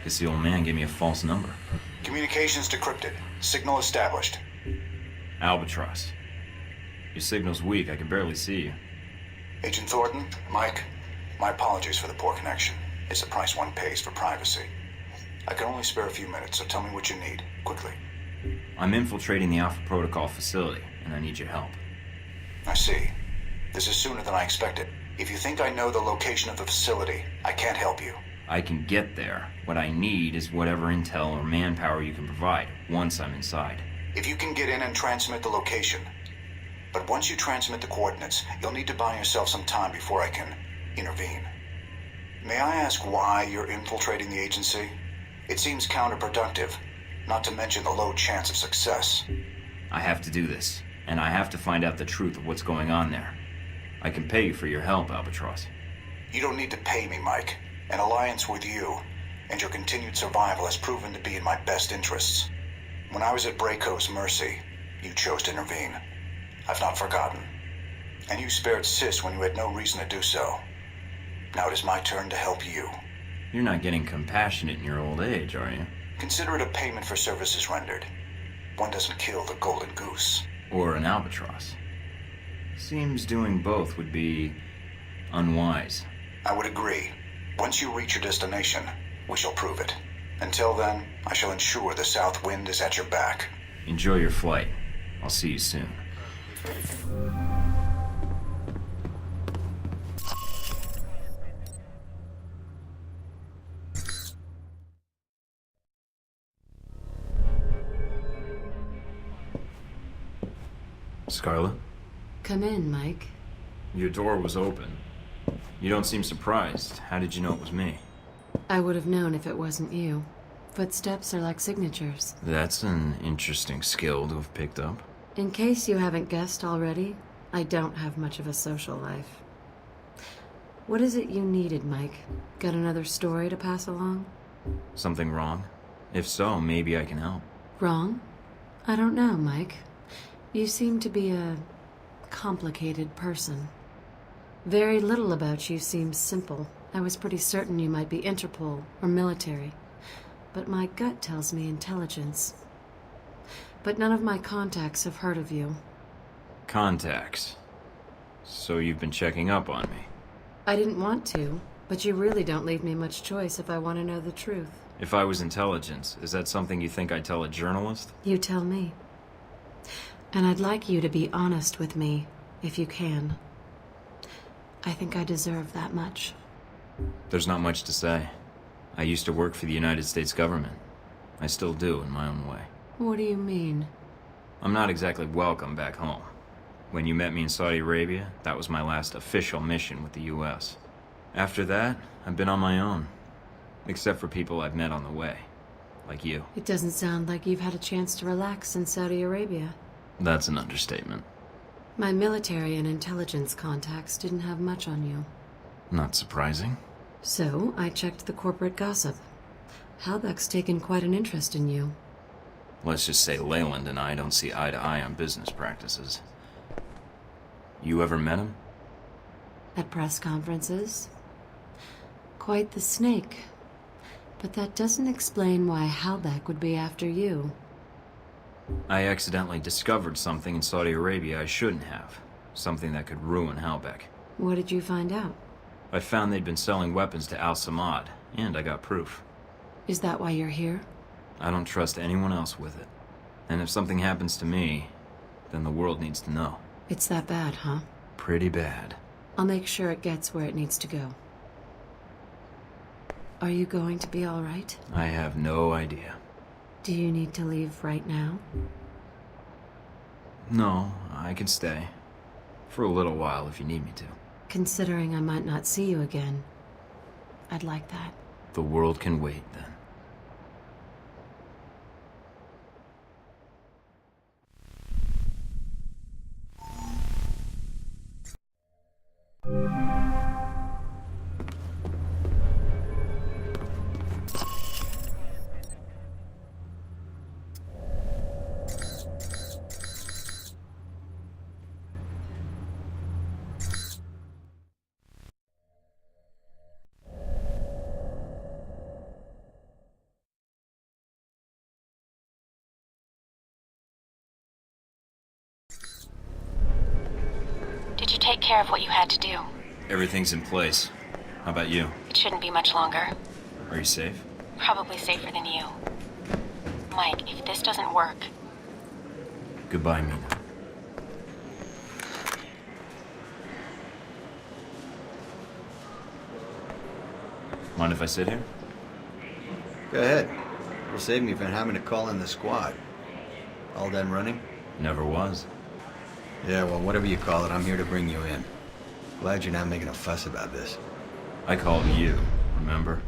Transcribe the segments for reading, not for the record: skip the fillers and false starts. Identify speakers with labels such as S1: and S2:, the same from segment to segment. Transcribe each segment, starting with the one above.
S1: Guess the old man gave me a false number.
S2: Communications decrypted. Signal established.
S1: Albatross. Your signal's weak. I can barely see you.
S2: Agent Thornton, Mike, my apologies for the poor connection. It's the price one pays for privacy. I can only spare a few minutes, so tell me what you need, quickly.
S1: I'm infiltrating the Alpha Protocol facility, and I need your help.
S2: I see. This is sooner than I expected. If you think I know the location of the facility, I can't help you.
S1: I can get there. What I need is whatever intel or manpower you can provide, once I'm inside.
S2: If you can get in and transmit the location. But once you transmit the coordinates, you'll need to buy yourself some time before I can intervene. May I ask why you're infiltrating the agency? It seems counterproductive, not to mention the low chance of success.
S1: I have to do this, and I have to find out the truth of what's going on there. I can pay you for your help, Albatross.
S2: You don't need to pay me, Mike. An alliance with you and your continued survival has proven to be in my best interests. When I was at Braco's mercy, you chose to intervene. I've not forgotten. And you spared Sis when you had no reason to do so. Now it is my turn to help you.
S1: You're not getting compassionate in your old age, are you?
S2: Consider it a payment for services rendered. One doesn't kill the golden goose.
S1: Or an albatross. Seems doing both would be unwise.
S2: I would agree. Once you reach your destination, we shall prove it. Until then, I shall ensure the south wind is at your back.
S1: Enjoy your flight. I'll see you soon. Scarlet?
S3: Come in, Mike.
S1: Your door was open. You don't seem surprised. How did you know it was me?
S3: I would have known if it wasn't you. Footsteps are like signatures.
S1: That's an interesting skill to have picked up.
S3: In case you haven't guessed already, I don't have much of a social life. What is it you needed, Mike? Got another story to pass along?
S1: Something wrong? If so, maybe I can help.
S3: Wrong? I don't know, Mike. You seem to be a complicated person. Very little about you seems simple. I was pretty certain you might be Interpol or military, but my gut tells me intelligence. But none of my contacts have heard of you.
S1: Contacts. So you've been checking up on me.
S3: I didn't want to, but you really don't leave me much choice if I want to know the truth.
S1: If I was intelligence, is that something you think I'd tell a journalist?
S3: You tell me. And I'd like you to be honest with me, if you can. I think I deserve that much.
S1: There's not much to say. I used to work for the United States government. I still do, in my own way.
S3: What do you mean?
S1: I'm not exactly welcome back home. When you met me in Saudi Arabia, that was my last official mission with the US. After that, I've been on my own. Except for people I've met on the way. Like you.
S3: It doesn't sound like you've had a chance to relax in Saudi Arabia.
S1: That's an understatement.
S3: My military and intelligence contacts didn't have much on you.
S1: Not surprising.
S3: So, I checked the corporate gossip. Halbeck's taken quite an interest in you.
S1: Let's just say Leyland and I don't see eye to eye on business practices. You ever met him?
S3: At press conferences? Quite the snake. But that doesn't explain why Halbeck would be after you.
S1: I accidentally discovered something in Saudi Arabia I shouldn't have. Something that could ruin Halbeck.
S3: What did you find out?
S1: I found they'd been selling weapons to Al Samad, and I got proof.
S3: Is that why you're here?
S1: I don't trust anyone else with it. And if something happens to me, then the world needs to know.
S3: It's that bad, huh?
S1: Pretty bad.
S3: I'll make sure it gets where it needs to go. Are you going to be all right?
S1: I have no idea.
S3: Do you need to leave right now?
S1: No, I can stay. For a little while if you need me to.
S3: Considering I might not see you again, I'd like that.
S1: The world can wait, then.
S4: take care of what you had to do?
S1: Everything's in place. How about you?
S4: It shouldn't be much longer.
S1: Are you safe?
S4: Probably safer than you. Mike, if this doesn't work...
S1: Goodbye, Mina. Mind if I sit here?
S5: Go ahead. It'll save me from having to call in the squad. All done running?
S1: Never was.
S5: Yeah, well, whatever you call it, I'm here to bring you in. Glad you're not making a fuss about this.
S1: I called you, remember?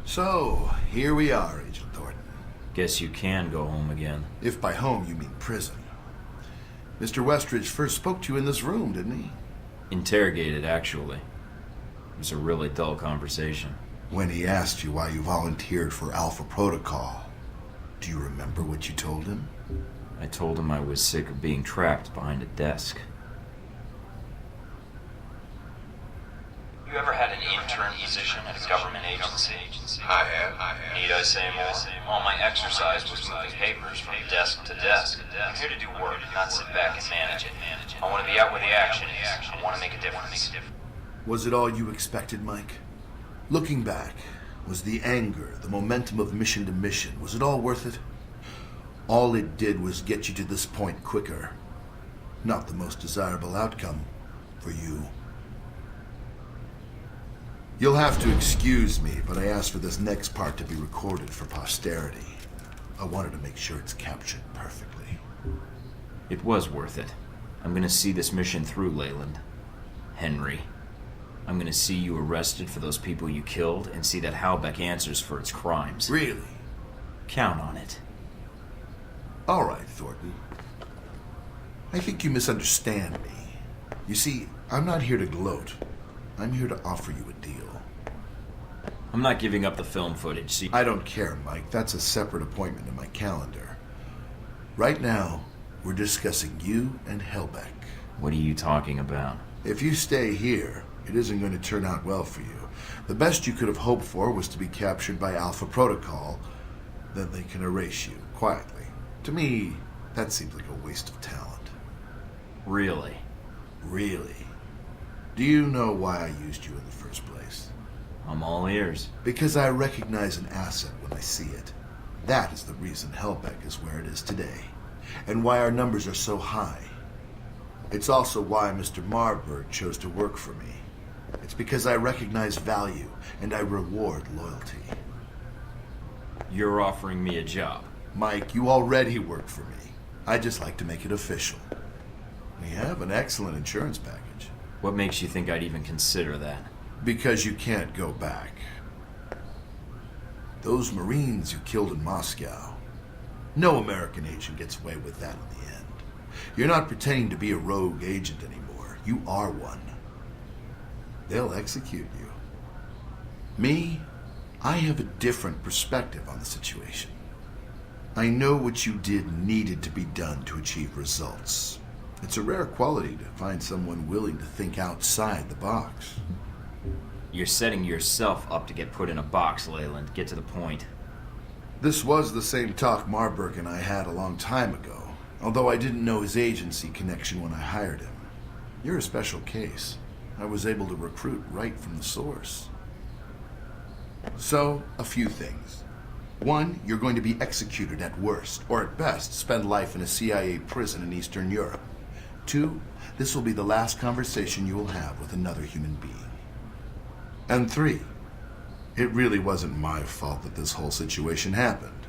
S6: So, here we are, Agent Thornton.
S1: Guess you can go home again.
S6: If by home you mean prison. Mr. Westridge first spoke to you in this room, didn't he?
S1: Interrogated, actually. It was a really dull conversation.
S6: When he asked you why you volunteered for Alpha Protocol, do you remember what you told him?
S1: I told him I was sick of being trapped behind a desk. You ever had an intern position at a government agency?
S7: I have.
S1: Need I say more? All my exercise was moving papers from desk to desk. I'm here to do work, not sit back and manage it. I want to be out where the action is. I want to make a difference.
S6: Was it all you expected, Mike? Looking back, was the anger, the momentum of mission to mission, was it all worth it? All it did was get you to this point quicker. Not the most desirable outcome for you. You'll have to excuse me, but I asked for this next part to be recorded for posterity. I wanted to make sure it's captured perfectly.
S1: It was worth it. I'm gonna see this mission through, Leyland. Henry. I'm gonna see you arrested for those people you killed and see that Halbeck answers for its crimes.
S6: Really?
S1: Count on it.
S6: All right, Thornton. I think you misunderstand me. You see, I'm not here to gloat. I'm here to offer you a deal.
S1: I'm not giving up the film footage, see?
S6: I don't care, Mike. That's a separate appointment in my calendar. Right now, we're discussing you and Halbeck.
S1: What are you talking about?
S6: If you stay here, it isn't going to turn out well for you. The best you could have hoped for was to be captured by Alpha Protocol. Then they can erase you, quietly. To me, that seems like a waste of talent.
S1: Really?
S6: Really? Do you know why I used you in the first place?
S1: I'm all ears.
S6: Because I recognize an asset when I see it. That is the reason Halbeck is where it is today, and why our numbers are so high. It's also why Mr. Marburg chose to work for me. It's because I recognize value, and I reward loyalty.
S1: You're offering me a job.
S6: Mike, you already work for me. I just like to make it official. We have an excellent insurance package.
S1: What makes you think I'd even consider that?
S6: Because you can't go back. Those Marines you killed in Moscow, no American agent gets away with that in the end. You're not pretending to be a rogue agent anymore. You are one. They'll execute you. Me, I have a different perspective on the situation. I know what you did needed to be done to achieve results. It's a rare quality to find someone willing to think outside the box.
S1: You're setting yourself up to get put in a box, Leyland. Get to the point.
S6: This was the same talk Marburg and I had a long time ago, although I didn't know his agency connection when I hired him. You're a special case. I was able to recruit right from the source. So, a few things. One, you're going to be executed at worst, or at best, spend life in a CIA prison in Eastern Europe. Two, this will be the last conversation you will have with another human being. And three, it really wasn't my fault that this whole situation happened,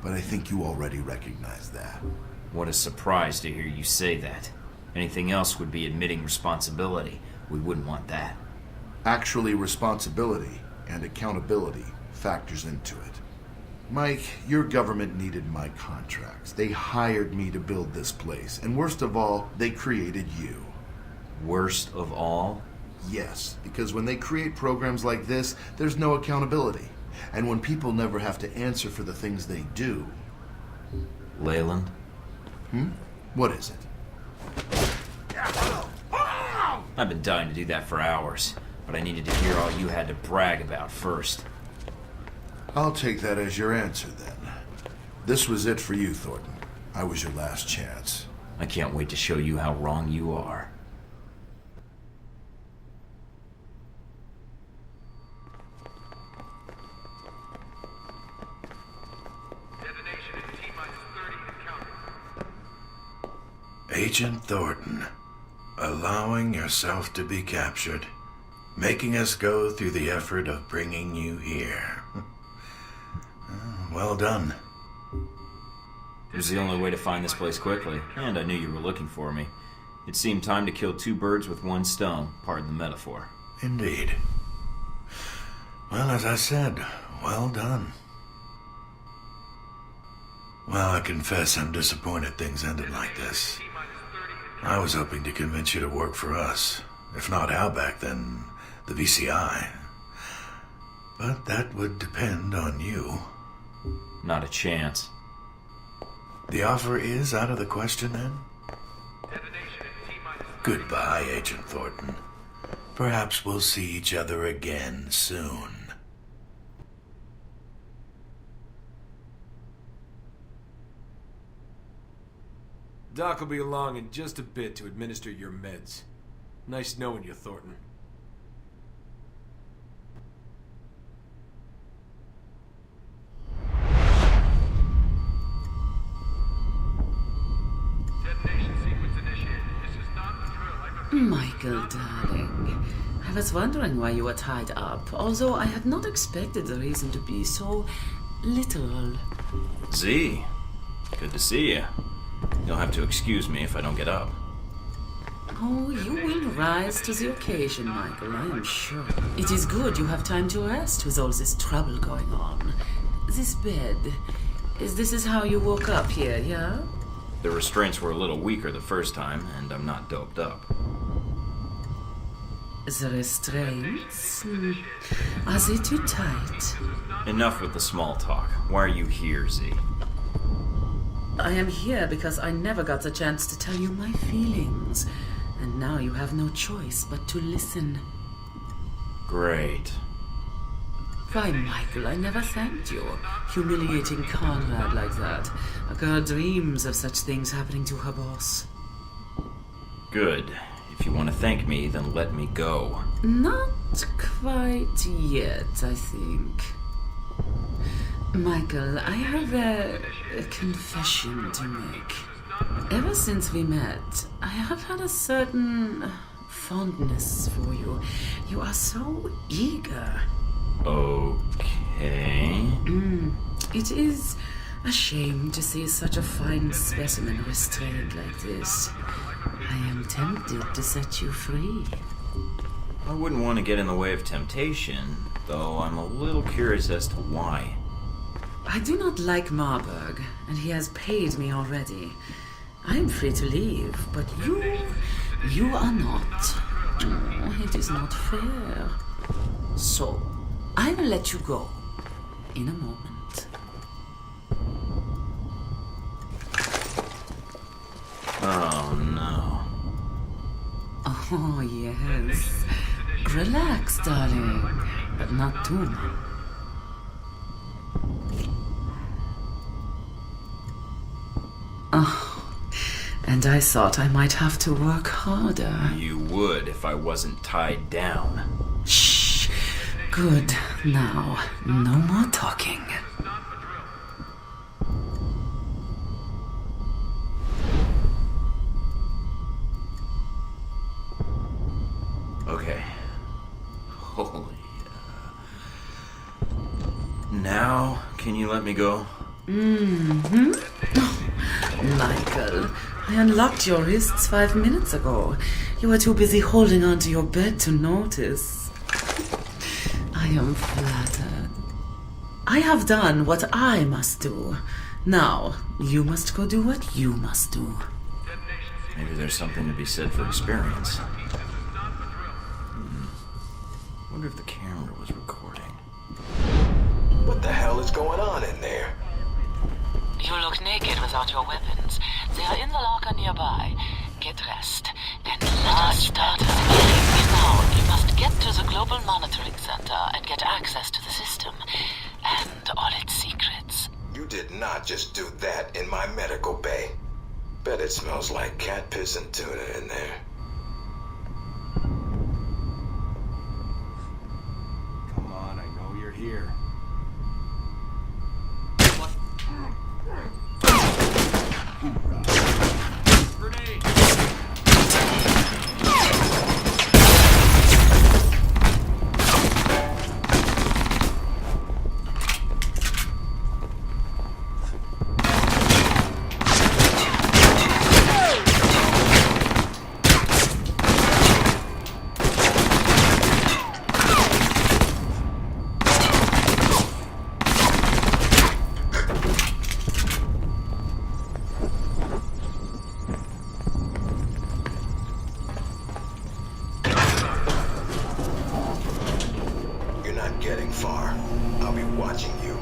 S6: but I think you already recognize that.
S1: What a surprise to hear you say that. Anything else would be admitting responsibility. We wouldn't want that.
S6: Actually, responsibility and accountability factors into it. Mike, your government needed my contracts. They hired me to build this place, and worst of all, they created you.
S1: Worst of all?
S6: Yes, because when they create programs like this, there's no accountability. And when people never have to answer for the things they do,
S1: Leyland?
S6: What is it?
S1: I've been dying to do that for hours, but I needed to hear all you had to brag about first.
S6: I'll take that as your answer, then. This was it for you, Thornton. I was your last chance.
S1: I can't wait to show you how wrong you are.
S7: Agent Thornton, allowing yourself to be captured, making us go through the effort of bringing you here. Well done.
S1: It was the only way to find this place quickly, and I knew you were looking for me. It seemed time to kill two birds with one stone, pardon the metaphor.
S7: Indeed. Well, as I said, well done. Well, I confess I'm disappointed things ended like this. I was hoping to convince you to work for us. If not Outback, then the VCI. But that would depend on you.
S1: Not a chance.
S7: The offer is out of the question, then? Goodbye, Agent Thornton. Perhaps we'll see each other again soon.
S8: Doc will be along in just a bit to administer your meds. Nice knowing you, Thornton.
S9: Michael, darling. I was wondering why you were tied up, although I had not expected the reason to be so literal.
S1: Z, good to see you. You'll have to excuse me if I don't get up.
S9: Oh, you will rise to the occasion, Michael, I am sure. It is good you have time to rest with all this trouble going on. This bed, this is how you woke up here, yeah?
S1: The restraints were a little weaker the first time, and I'm not doped up.
S9: The restraints? Are they too tight?
S1: Enough with the small talk. Why are you here, Z?
S9: I am here because I never got the chance to tell you my feelings. And now you have no choice but to listen.
S1: Great.
S9: Why, Michael, I never thanked you. Humiliating Conrad like that. A girl dreams of such things happening to her boss.
S1: Good. If you want to thank me, then let me go.
S9: Not quite yet, I think. Michael, I have a confession to make. Ever since we met, I have had a certain fondness for you. You are so eager.
S1: Okay.
S9: It is a shame to see such a fine specimen restrained like this. I am tempted to set you free.
S1: I wouldn't want to get in the way of temptation, though I'm a little curious as to why.
S9: I do not like Marburg, and he has paid me already. I am free to leave, but you are not. Oh, it is not fair. So, I will let you go in a moment.
S1: Oh, no.
S9: Oh, yes. Relax, darling, but not too much. Oh, and I thought I might have to work harder.
S1: You would if I wasn't tied down.
S9: Shh. Good. Now, no more talking.
S1: Okay. Holy... Now, can you let me go?
S9: Michael, I unlocked your wrists 5 minutes ago. You were too busy holding onto your bed to notice. I am flattered. I have done what I must do. Now, you must go do what you must do.
S1: Maybe there's something to be said for experience. Wonder if the camera was recording.
S10: What the hell is going on in there?
S9: You look naked without your weapons. They are in the locker nearby. Get dressed, and let us start assembling. Now, you must get to the Global Monitoring Center and get access to the system and all its secrets.
S10: You did not just do that in my medical bay. Bet it smells like cat piss and tuna in there.
S8: Come on, I know you're here. Grenade!
S10: You're not getting far. I'll be watching you.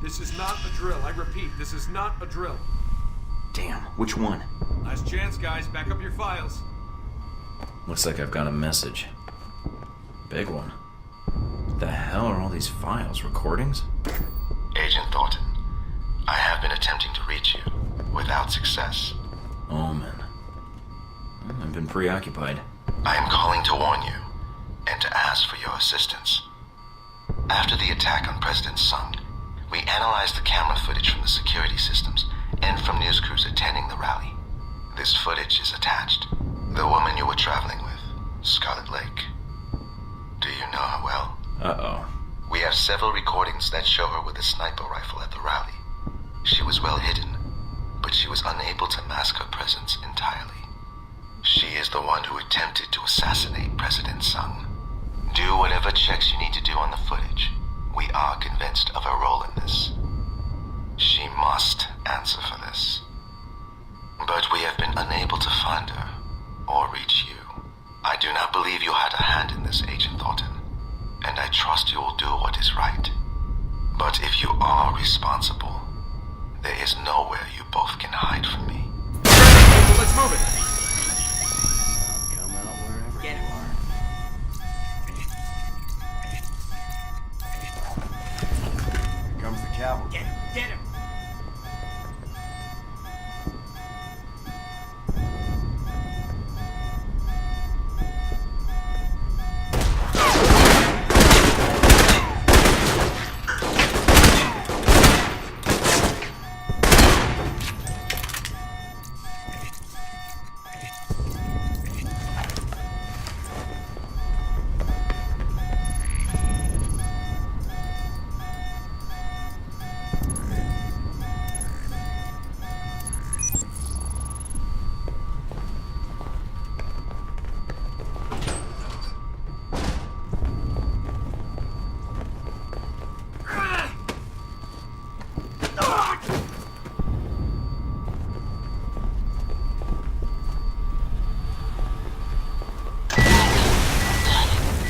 S8: This is not a drill. I repeat, this is not a drill.
S1: Damn, which one?
S8: Last chance, guys. Back up your files.
S1: Looks like I've got a message. Big one. What the hell are all these files? Recordings?
S10: Agent Thornton, I have been attempting to reach you, without success.
S1: Omen. I've been preoccupied.
S10: I am calling to warn you, and to ask for your assistance. After the attack on President Sung, we analyzed the camera footage from the security systems and from news crews attending the rally. This footage is attached. The woman you were traveling with, Scarlet Lake. Do you know her well?
S1: Uh-oh.
S10: We have several recordings that show her with a sniper rifle at the rally. She was well hidden, but she was unable to mask her presence entirely. She is the one who attempted to assassinate President Sung. Do whatever checks you need to do on the footage. We are convinced of her role in this. She must answer for this. But we have been unable to find her or reach you. I do not believe you had a hand in this, Agent Thornton, and I trust you will do what is right. But if you are responsible, there is nowhere you both can hide from me.
S8: Let's move it.
S5: Come out wherever you are. Here comes the cavalry.
S8: Get him.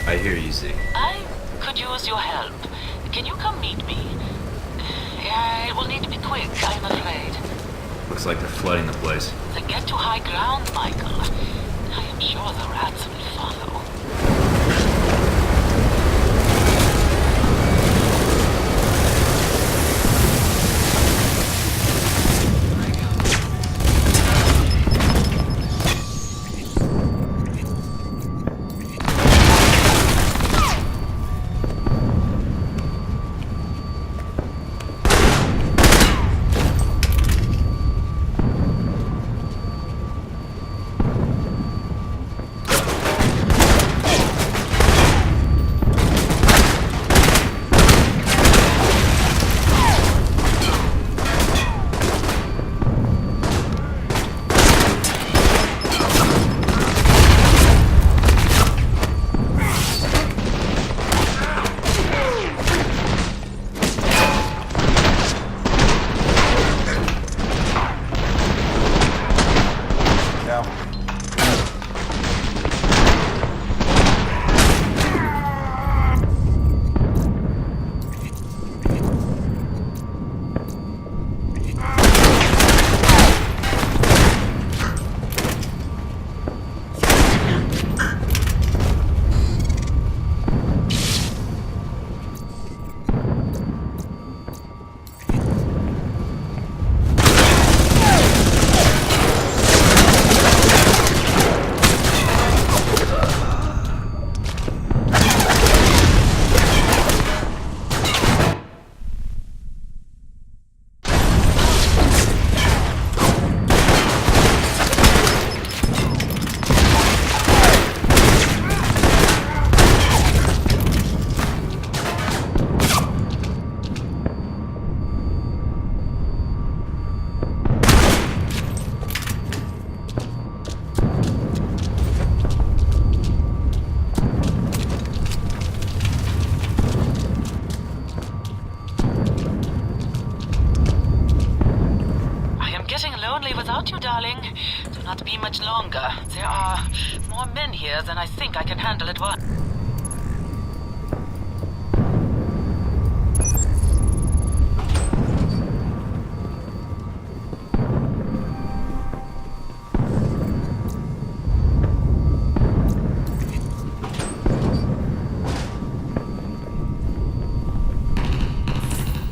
S1: I hear you, Z.
S9: I could use your help. Can you come meet me? It will need to be quick, I'm afraid.
S1: Looks like they're flooding the place.
S9: Then get to high ground, Michael. I am sure the rats will follow. Darling, do not be much longer. There are more men here than I think I can handle at once.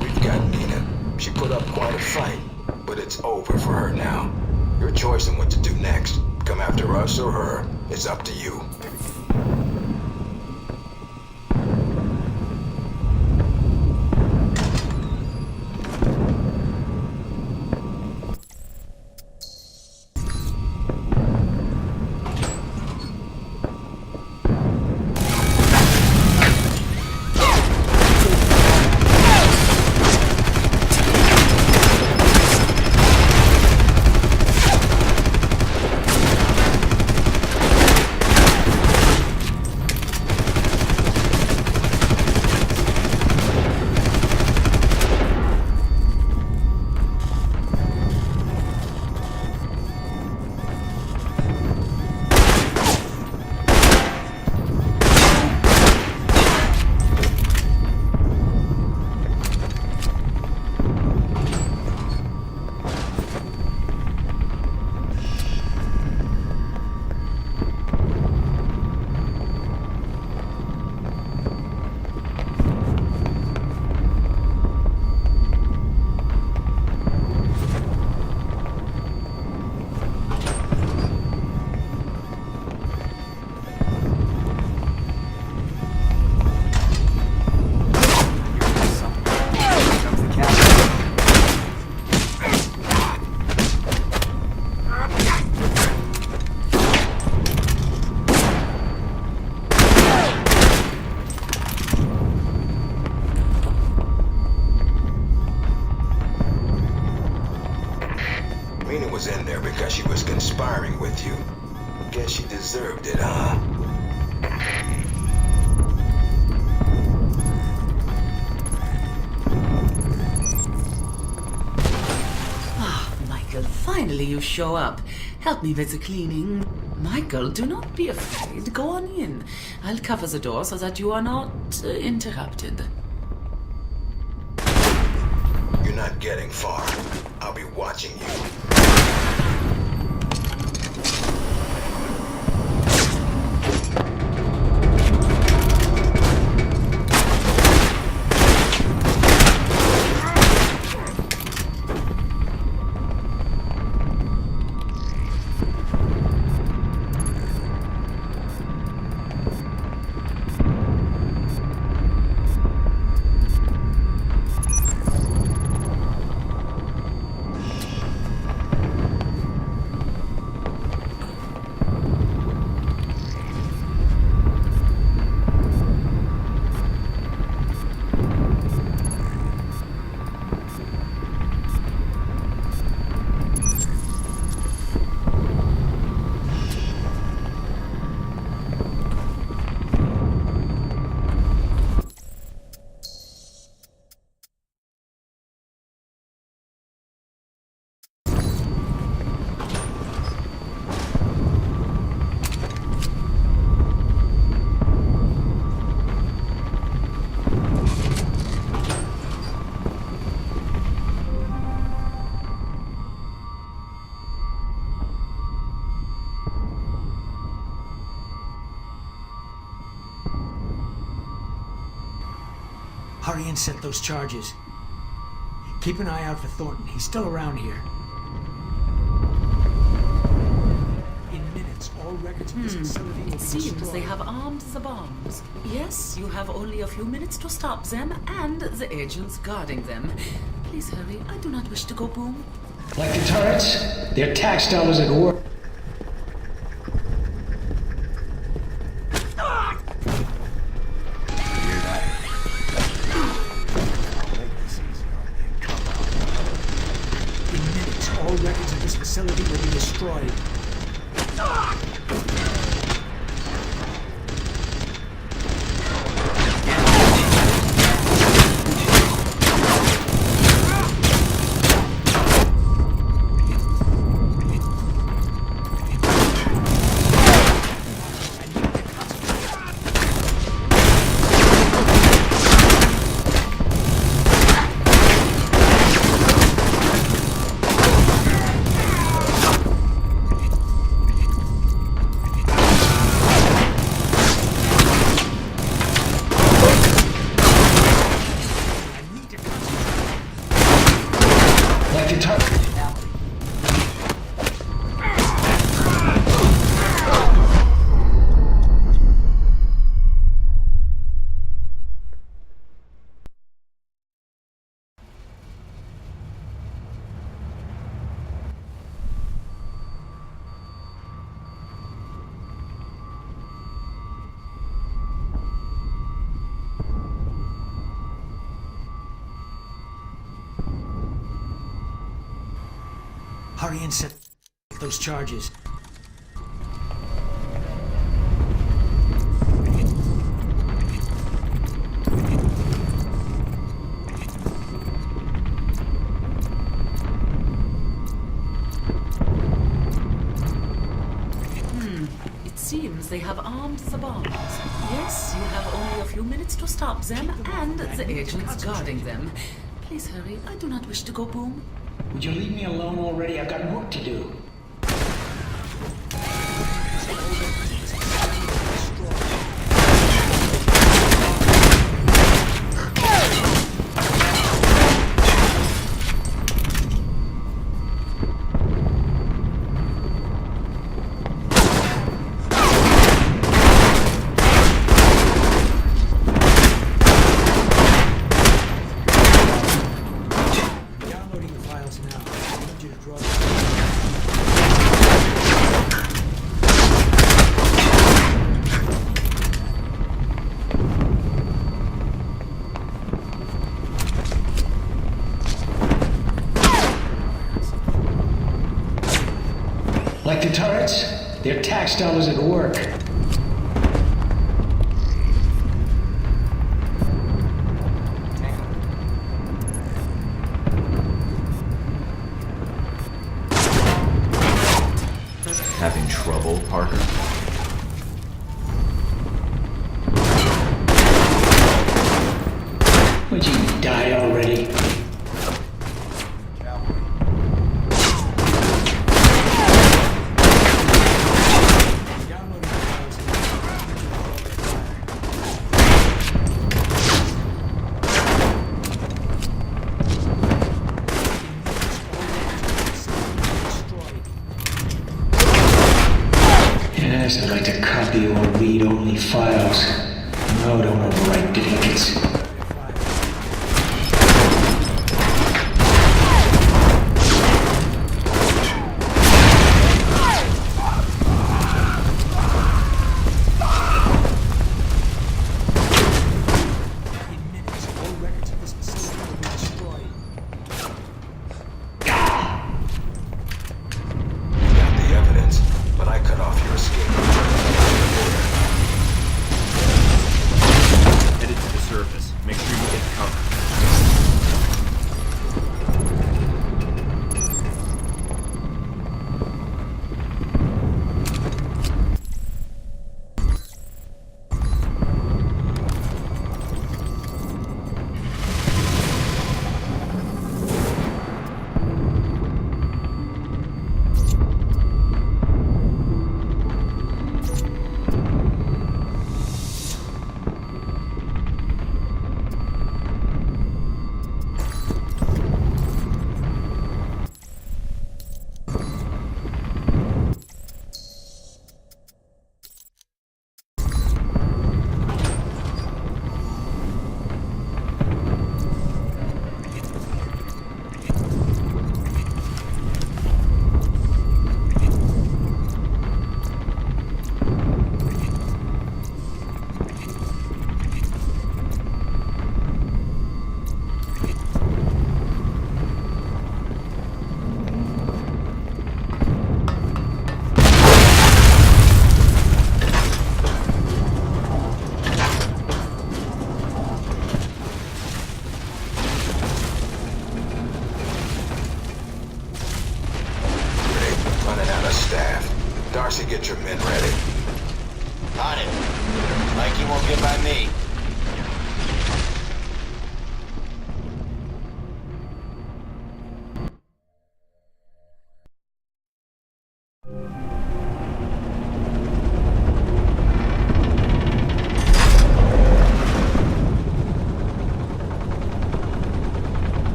S11: We've got Nina. She put up quite a fight, but it's over for her now. Your choice in what to do next. Come after us or her. It's up to you. Mina was in there because she was conspiring with you. Guess she deserved it, huh?
S9: Ah, Michael, finally you show up. Help me with the cleaning. Michael, do not be afraid. Go on in. I'll cover the door so that you are not interrupted.
S11: You're not getting far. I'll be watching you.
S12: Hurry and set those charges. Keep an eye out for Thornton. He's still around here. In minutes, all records of this facility will be
S9: It seems
S12: destroyed.
S9: they have armed the bombs. Yes, you have only a few minutes to stop them and the agents guarding them. Please hurry. I do not wish to go boom.
S12: Like the turrets, their tax dollars at work. In minutes, all records of this facility will be destroyed. Like the turret. Hurry and set those charges.
S9: It seems they have armed the bombs. Yes, you have only a few minutes to stop them and the agents guarding them. Please hurry. I do not wish to go boom.
S12: Would you leave me alone already? I've got work to do. Downloading the files now. I need you to draw Like the turrets, their tax dollars at work.
S1: Having trouble Parker?
S12: Would you die already? Yes, I'd like to copy or read only files. No, don't overwrite duplicates.
S11: Darcy, get your men ready.
S13: On it. Mikey won't get by me.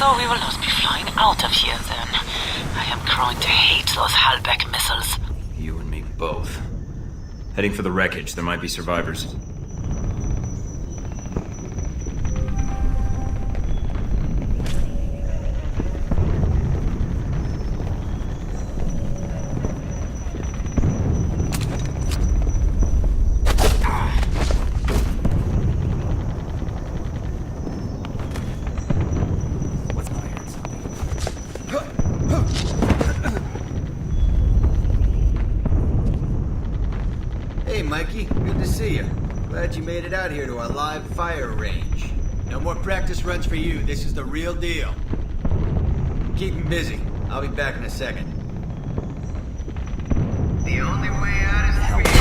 S9: So we will not be flying out of here then. I am growing to hate those Halbeck missiles.
S1: You and me both. Heading for the wreckage. There might be survivors.
S5: Hey, Mikey. Good to see you. Glad you made it out here to our live fire range. No more practice runs for you. This is the real deal. Keep him busy. I'll be back in a second. The only way out is through.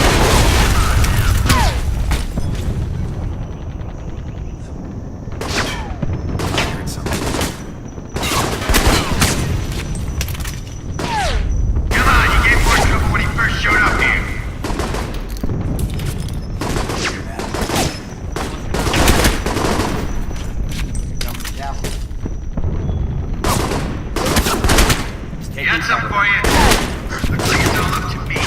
S14: Got something for you. Looks like it's all up to me.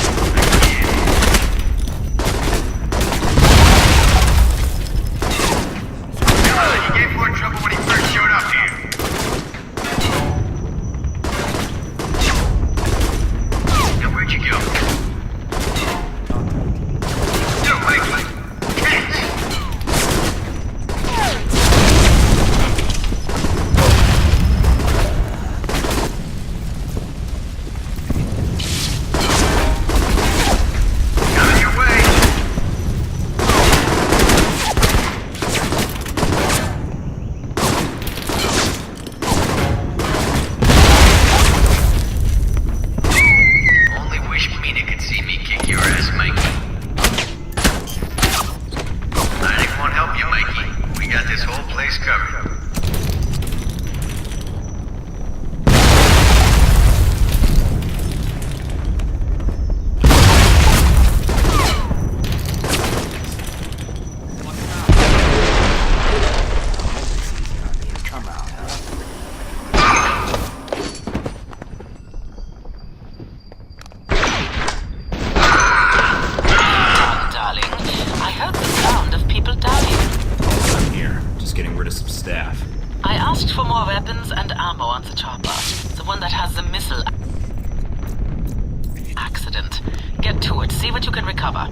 S4: cover.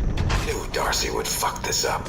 S11: Knew Darcy would fuck this up.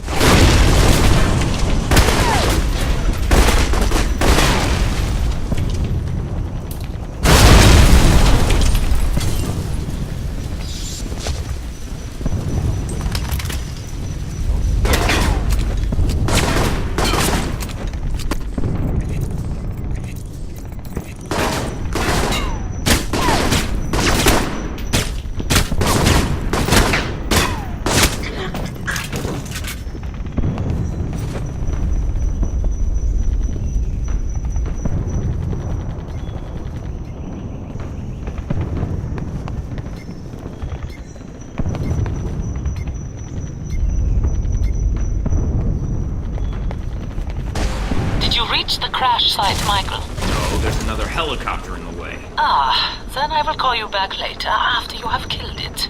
S4: Reach the crash site, Michael.
S1: No, there's another helicopter in the way.
S4: Ah, then I will call you back later after you have killed it.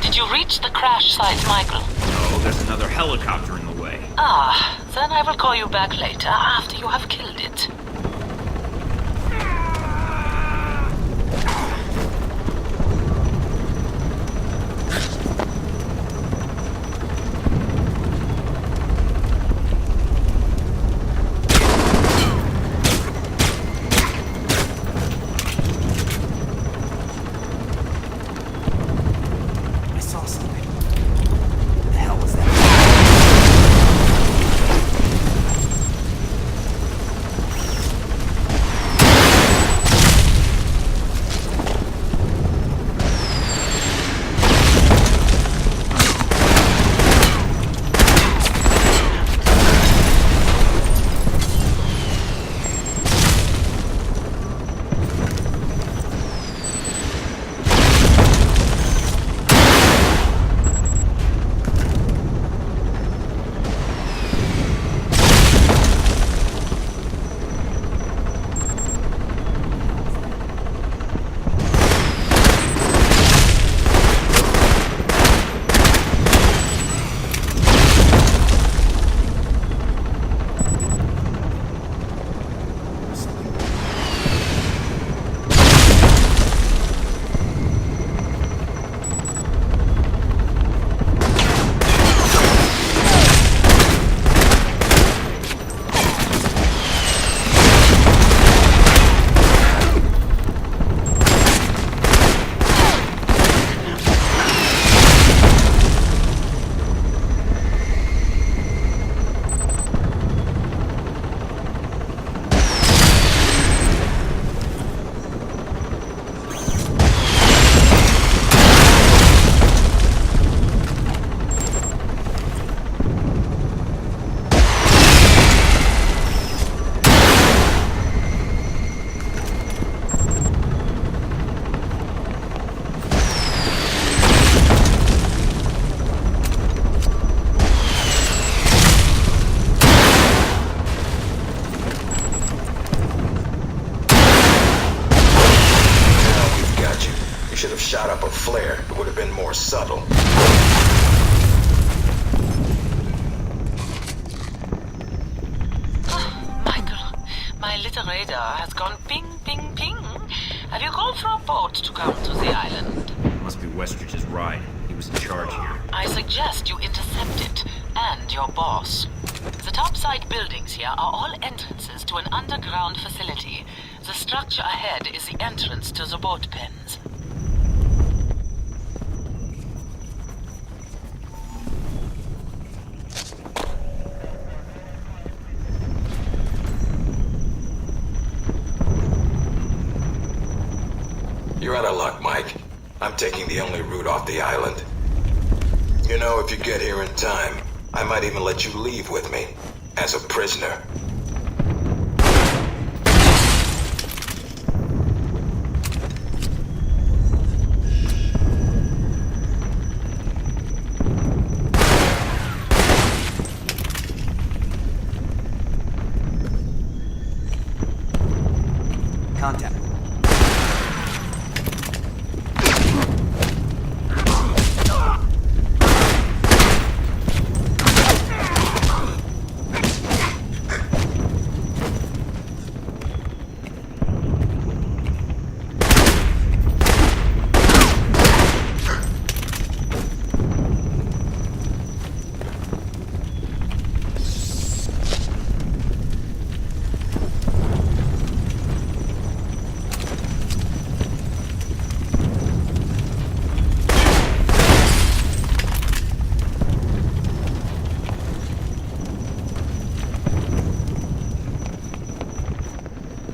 S4: Did you reach the crash site, Michael?
S1: No, there's another helicopter in the way.
S4: Ah, then I will call you back later after you have killed it.
S11: flare, it would have been more subtle.
S9: Michael, my little radar has gone ping, ping, ping. Have you called for a boat to come to the island?
S1: Must be Westridge's ride. He was in charge here.
S9: I suggest you intercept it, and your boss. The topside buildings here are all entrances to an underground facility. The structure ahead is the entrance to the boat pens.
S11: You're out of luck, Mike. I'm taking the only route off the island. You know, if you get here in time, I might even let you leave with me, as a prisoner.
S5: Contact.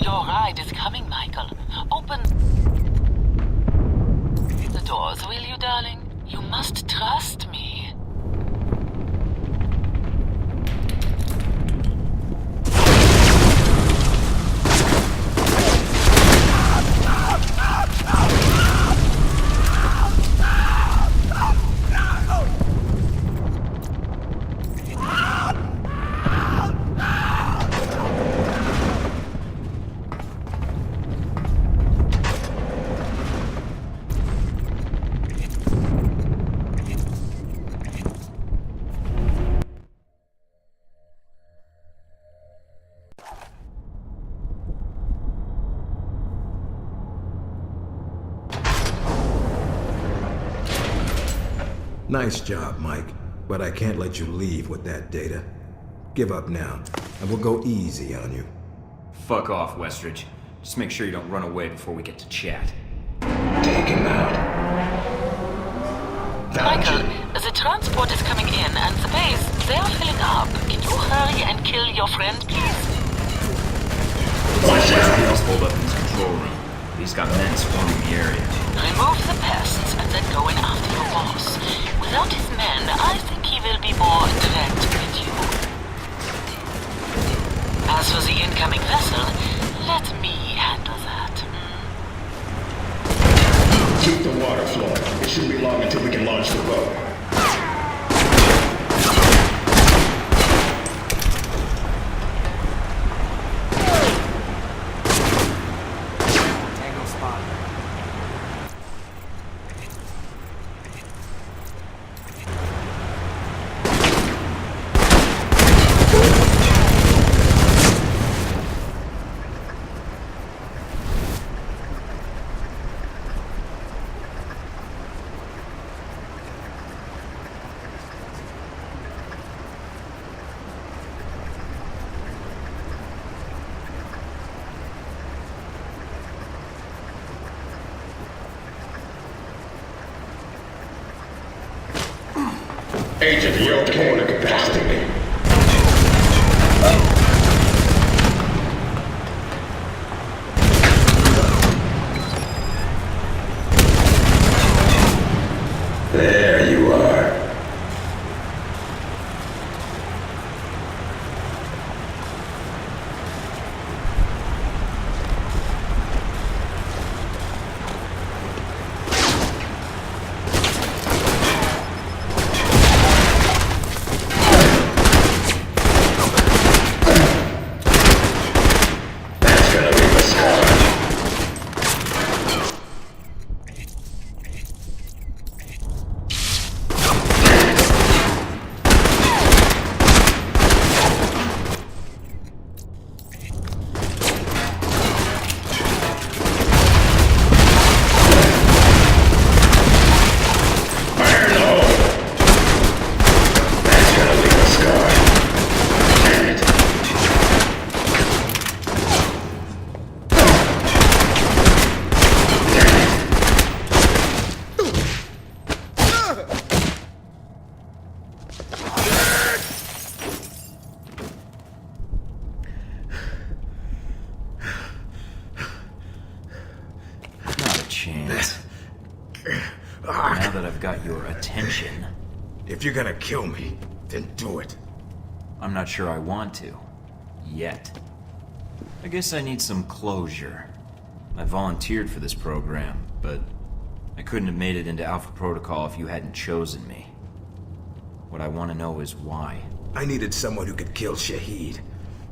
S9: Your ride is coming, Michael. Open the doors, will you, darling? You must trust me.
S11: Nice job, Mike. But I can't let you leave with that data. Give up now, and we'll go easy on you.
S1: Fuck off, Westridge. Just make sure you don't run away before we get to chat.
S11: Take him out.
S9: Michael, the transport is coming in, and the base, they are filling up. Can you hurry and kill your friend, please?
S1: Westridge's hold up in his control room. He's got men swarming the area.
S9: Remove the pests and then go in after your boss. Without his men, I think he will be more direct with you. As for the incoming vessel, let me handle that.
S14: Keep the water flowing. It shouldn't be long until we can launch the boat. Agent, you're okay. Capacity. There you are.
S1: chance. Now that I've got your attention...
S11: If you're gonna kill me, then do it.
S1: I'm not sure I want to. Yet. I guess I need some closure. I volunteered for this program, but I couldn't have made it into Alpha Protocol if you hadn't chosen me. What I want to know is why.
S11: I needed someone who could kill Shahid,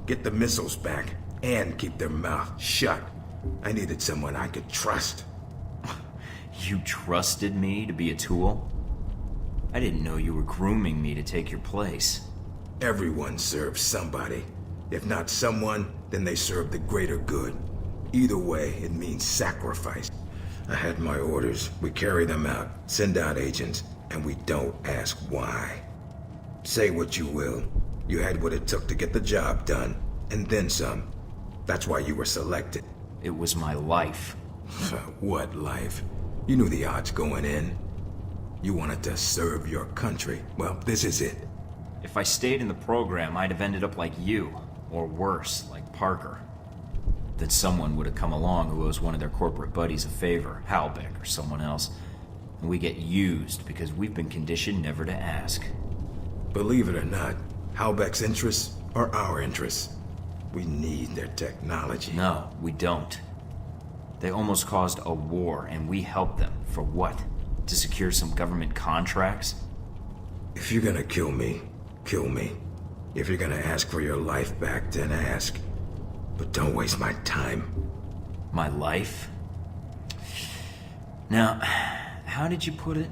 S11: get the missiles back, and keep their mouth shut. I needed someone I could trust.
S1: You trusted me to be a tool? I didn't know you were grooming me to take your place.
S11: Everyone serves somebody. If not someone, then they serve the greater good. Either way, it means sacrifice. I had my orders. We carry them out, send out agents, and we don't ask why. Say what you will. You had what it took to get the job done, and then some. That's why you were selected.
S1: It was my life.
S11: What life? You knew the odds going in. You wanted to serve your country. Well, this is it.
S1: If I stayed in the program, I'd have ended up like you. Or worse, like Parker. Then someone would have come along who owes one of their corporate buddies a favor, Halbeck or someone else. And we get used because we've been conditioned never to ask.
S11: Believe it or not, Halbeck's interests are our interests. We need their technology.
S1: No, we don't. They almost caused a war, and we helped them. For what? To secure some government contracts?
S11: If you're gonna kill me, kill me. If you're gonna ask for your life back, then ask. But don't waste my time.
S1: My life? Now, how did you put it?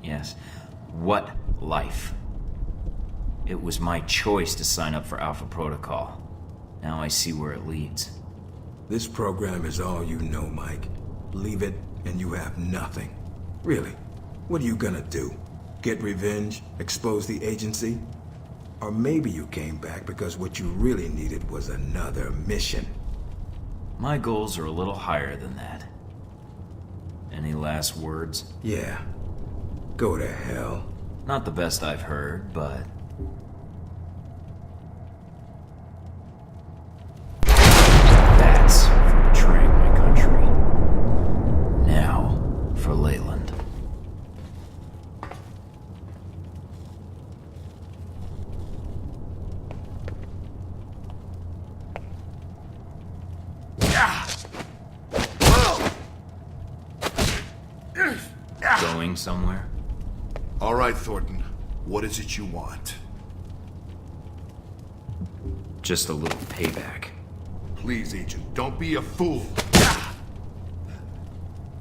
S1: Yes. What life? It was my choice to sign up for Alpha Protocol. Now I see where it leads.
S11: This program is all you know, Mike. Leave it, and you have nothing. Really, what are you gonna do? Get revenge? Expose the agency? Or maybe you came back because what you really needed was another mission.
S1: My goals are a little higher than that. Any last words?
S11: Yeah. Go to hell.
S1: Not the best I've heard, but... That's for betraying my country. Now, for Leyland. Going somewhere?
S6: All right, Thornton. What is it you want?
S1: Just a little payback.
S6: Please, Agent, don't be a fool.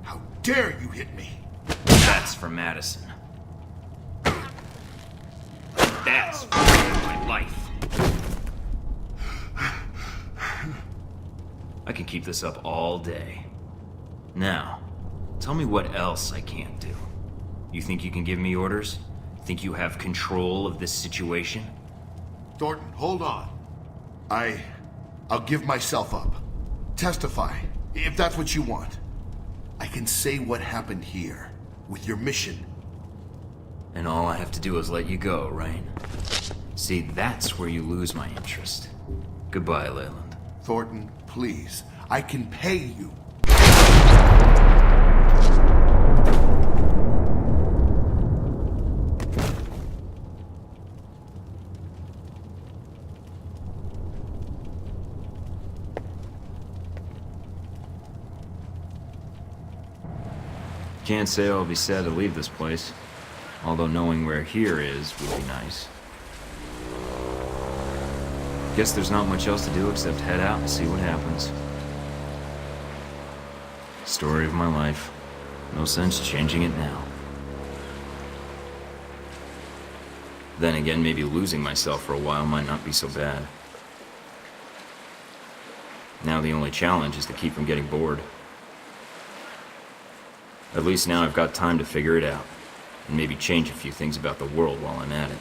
S6: How dare you hit me?
S1: That's for Madison. That's for my life. I can keep this up all day. Now, tell me what else I can't do. You think you can give me orders? Think you have control of this situation?
S6: Thornton, hold on. I'll give myself up. Testify, if that's what you want. I can say what happened here, with your mission.
S1: And all I have to do is let you go, right? See, that's where you lose my interest. Goodbye, Leyland.
S6: Thornton, please. I can pay you.
S1: Can't say I'll be sad to leave this place. Although knowing where here is would be nice. Guess there's not much else to do except head out and see what happens. Story of my life. No sense changing it now. Then again, maybe losing myself for a while might not be so bad. Now the only challenge is to keep from getting bored. At least now I've got time to figure it out, and maybe change a few things about the world while I'm at it.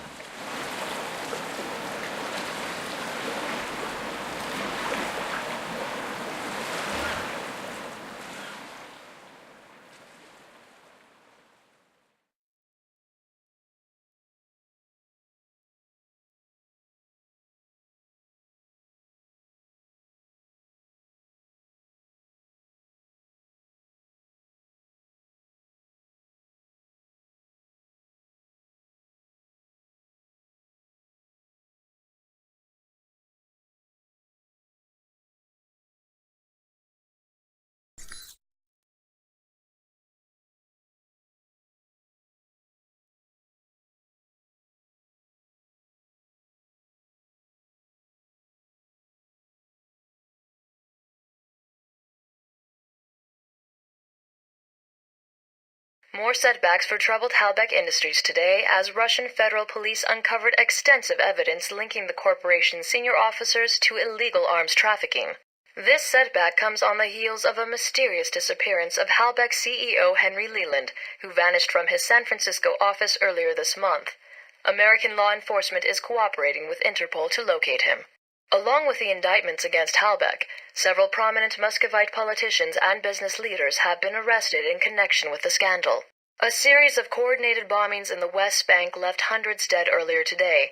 S15: More setbacks for troubled Halbeck Industries today as Russian federal police uncovered extensive evidence linking the corporation's senior officers to illegal arms trafficking. This setback comes on the heels of a mysterious disappearance of Halbeck CEO Henry Leland, who vanished from his San Francisco office earlier this month. American law enforcement is cooperating with Interpol to locate him. Along with the indictments against Halbeck, several prominent Muscovite politicians and business leaders have been arrested in connection with the scandal. A series of coordinated bombings in the West Bank left hundreds dead earlier today,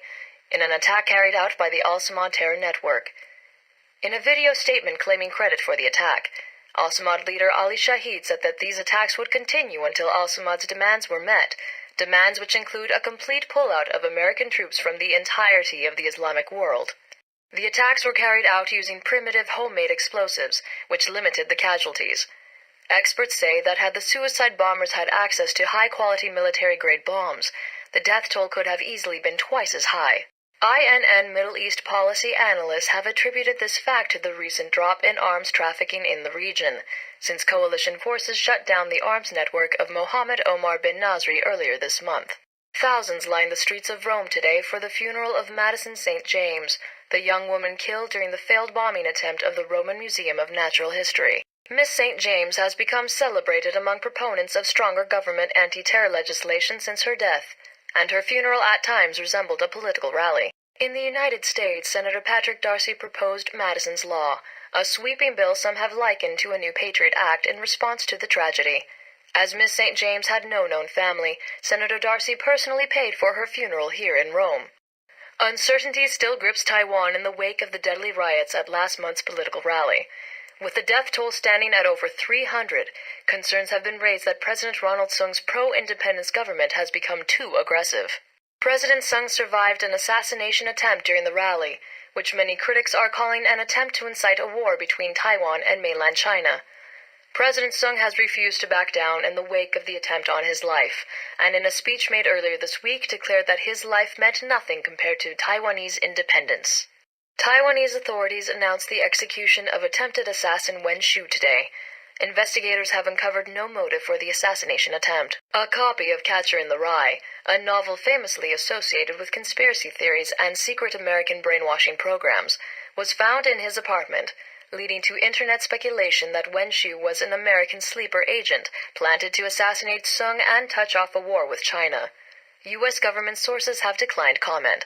S15: in an attack carried out by the Al-Samad terror network. In a video statement claiming credit for the attack, Al-Samad leader Ali Shahid said that these attacks would continue until Al-Samad's demands were met, demands which include a complete pullout of American troops from the entirety of the Islamic world. The attacks were carried out using primitive homemade explosives, which limited the casualties. Experts say that had the suicide bombers had access to high-quality military-grade bombs, the death toll could have easily been twice as high. INN Middle East policy analysts have attributed this fact to the recent drop in arms trafficking in the region, since coalition forces shut down the arms network of Mohammed Omar bin Nasri earlier this month. Thousands lined the streets of Rome today for the funeral of Madison St. James, the young woman killed during the failed bombing attempt of the Roman Museum of Natural History. Miss St. James has become celebrated among proponents of stronger government anti-terror legislation since her death, and her funeral at times resembled a political rally. In the United States, Senator Patrick Darcy proposed Madison's Law, a sweeping bill some have likened to a new Patriot Act in response to the tragedy. As Miss St. James had no known family, Senator Darcy personally paid for her funeral here in Rome. Uncertainty still grips Taiwan in the wake of the deadly riots at last month's political rally. With the death toll standing at over 300, concerns have been raised that President Ronald Sung's pro-independence government has become too aggressive. President Sung survived an assassination attempt during the rally, which many critics are calling an attempt to incite a war between Taiwan and mainland China. President Sung has refused to back down in the wake of the attempt on his life, and in a speech made earlier this week declared that his life meant nothing compared to Taiwanese independence. Taiwanese authorities announced the execution of attempted assassin Wen Shu today. Investigators have uncovered no motive for the assassination attempt. A copy of Catcher in the Rye, a novel famously associated with conspiracy theories and secret American brainwashing programs, was found in his apartment, leading to internet speculation that Wen Shu was an American sleeper agent planted to assassinate Sung and touch off a war with China. U.S. government sources have declined comment.